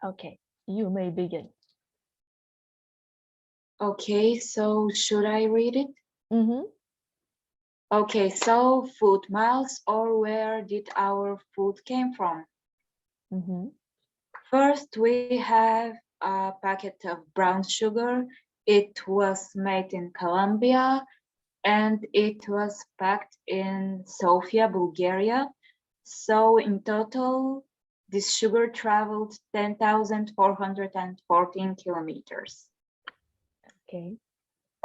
Okay, you may begin. Okay, so should I read it? Mm-hmm. Okay, so food miles, or where did our food came from? Mm-hmm. First, we have a packet of brown sugar. It was made in Colombia and it was packed in Sofia, Bulgaria. So in total, this sugar traveled 10,414 kilometers. Okay.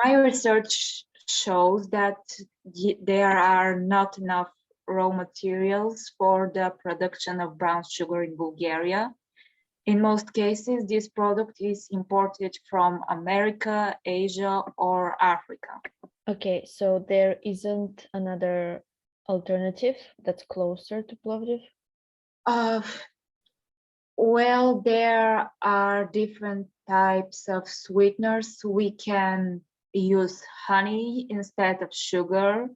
My research shows that there are not enough raw materials for the production of brown sugar in Bulgaria. In most cases, this product is imported from America, Asia, or Africa. Okay, so there isn't another alternative that's closer to Plovdiv? Uh, well, there are different types of sweeteners. We can use honey instead of sugar,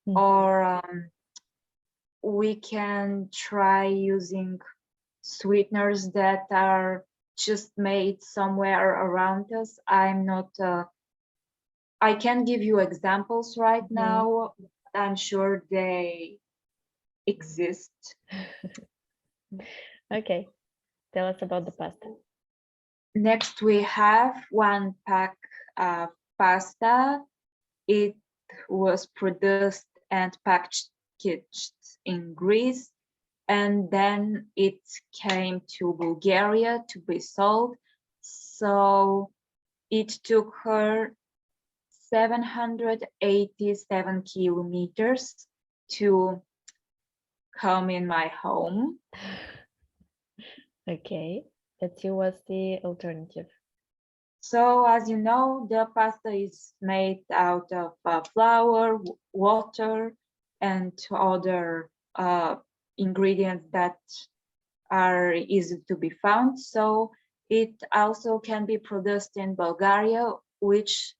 Mhm. or we can try using sweeteners that are just made somewhere around us. I can give you examples right now. I'm sure they exist. Okay, tell us about the pasta. Next, we have one pack of pasta. It was produced and packaged in Greece, and then it came to Bulgaria to be sold. So it took her 787 kilometers to come in my home. Okay, let's see what's the alternative. So as you know, the pasta is made out of flour, water, and other ingredients that are easy to be found. So it also can be produced in Bulgaria, which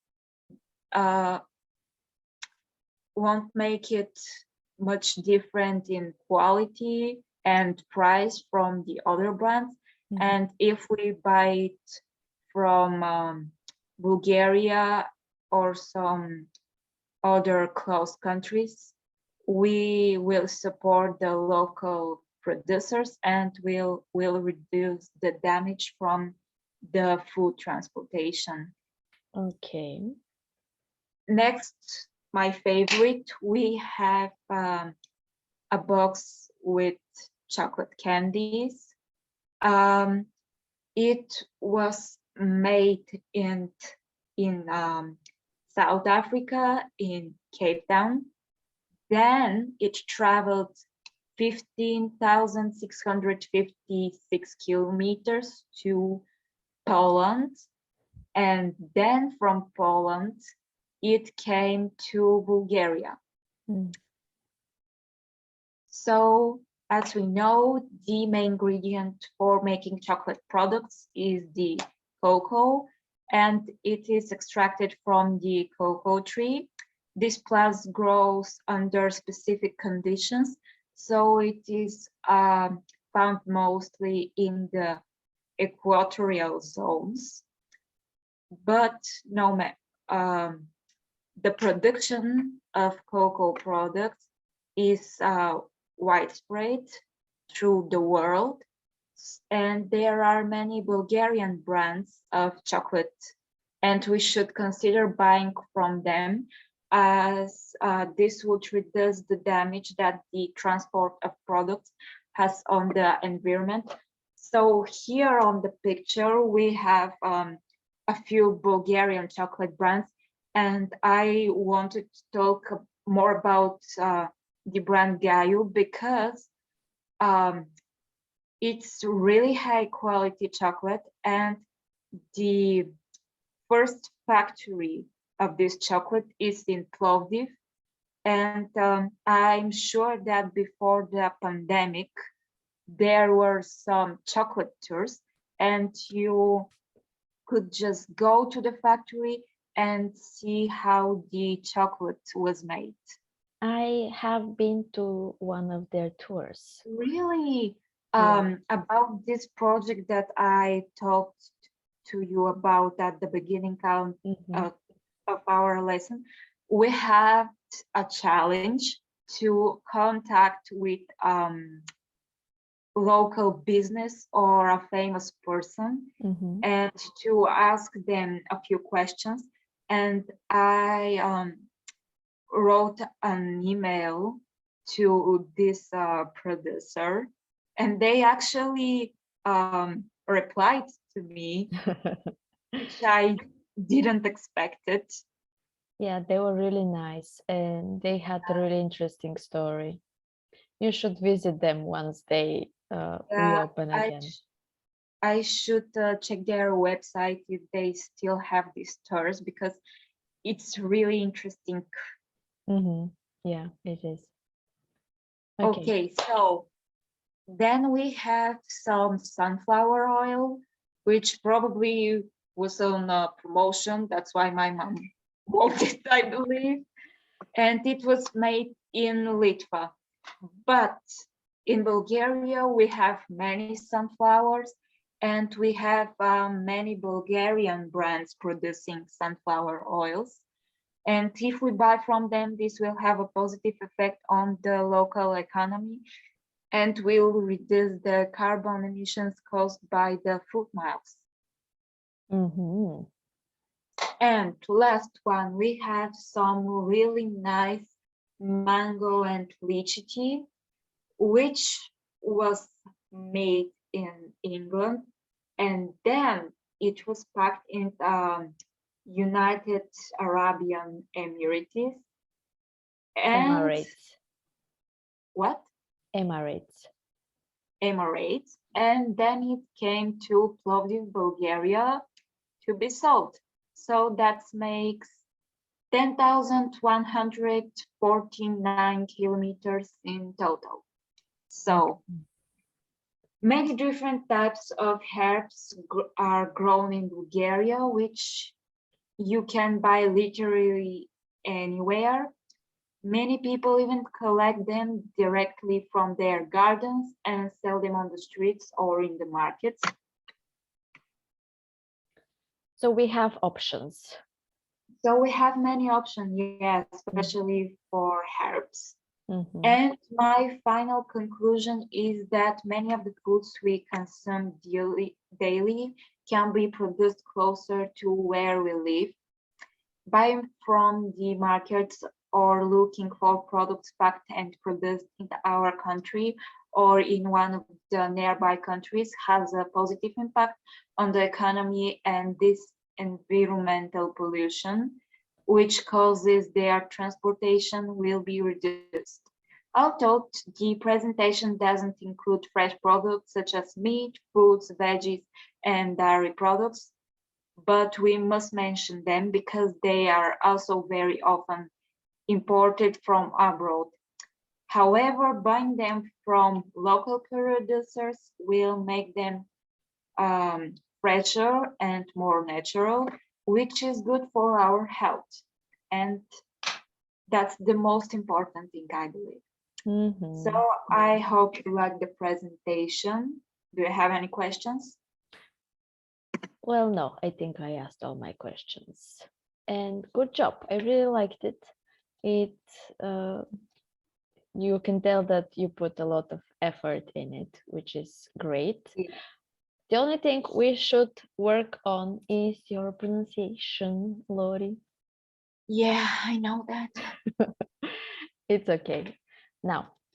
won't make it much different in quality and price from the other brands. Mhm. And if we buy it from Bulgaria or some other close countries, we will support the local producers and will reduce the damage from the food transportation. Okay. Next, my favorite, we have a box with chocolate candies. It was made in South Africa, in Cape Town. Then it traveled 15,656 kilometers to Poland. And then from Poland, it came to Bulgaria. Mm. So, as we know, the main ingredient for making chocolate products is the cocoa, and it is extracted from the cocoa tree. This plant grows under specific conditions, so it is found mostly in the equatorial zones. But no, the production of cocoa products is widespread through the world, and there are many Bulgarian brands of chocolate, and we should consider buying from them, as this would reduce the damage that the transport of products has on the environment. So here on the picture we have a few Bulgarian chocolate brands, and I wanted to talk more about the brand Gayu because it's really high quality chocolate, and the first factory of this chocolate is in Plovdив. And I'm sure that before the pandemic, there were some chocolate tours, and you could just go to the factory and see how the chocolate was made. I have been to one of their tours. Really? About this project that I talked to you about at the beginning of our lesson, we have a challenge to contact with local business or a famous person and to ask them a few questions. And I wrote an email to this producer, and they actually replied to me, which I didn't expect it. Yeah, they were really nice and they had a really interesting story. You should visit them once they reopen again. I should check their website if they still have these tours, because it's really interesting. Yeah, it is. Okay, so then we have some sunflower oil, which probably was on a promotion. That's why my mom bought it, I believe. And it was made in Litva. But in Bulgaria, we have many sunflowers, and we have many Bulgarian brands producing sunflower oils. And if we buy from them, this will have a positive effect on the local economy and will reduce the carbon emissions caused by the food miles. And last one, we have some really nice mango and lychee tea, which was made in England, and then it was packed in United Arabian Emirates. And Emirates. What? Emirates. Emirates. And then it came to Plovdiv, Bulgaria to be sold. So that makes 10,149 kilometers in total. So many different types of herbs are grown in Bulgaria, which you can buy literally anywhere. Many people even collect them directly from their gardens and sell them on the streets or in the markets. So we have options. So we have many options, yes, especially for herbs. And my final conclusion is that many of the foods we consume daily can be produced closer to where we live. Buying from the markets or looking for products packed and produced in our country or in one of the nearby countries has a positive impact on the economy and this environmental pollution, which causes their transportation will be reduced. Although the presentation doesn't include fresh products such as meat, fruits, veggies, and dairy products, but we must mention them because they are also very often imported from abroad. However, buying them from local producers will make them fresher and more natural, which is good for our health. And that's the most important thing, I believe. So I hope you like the presentation. Do you have any questions? Well, no, I think I asked all my questions. And good job. I really liked it. You can tell that you put a lot of effort in it, which is great. Yeah. The only thing we should work on is your pronunciation, Lori. Yeah, I know that. It's okay. Now,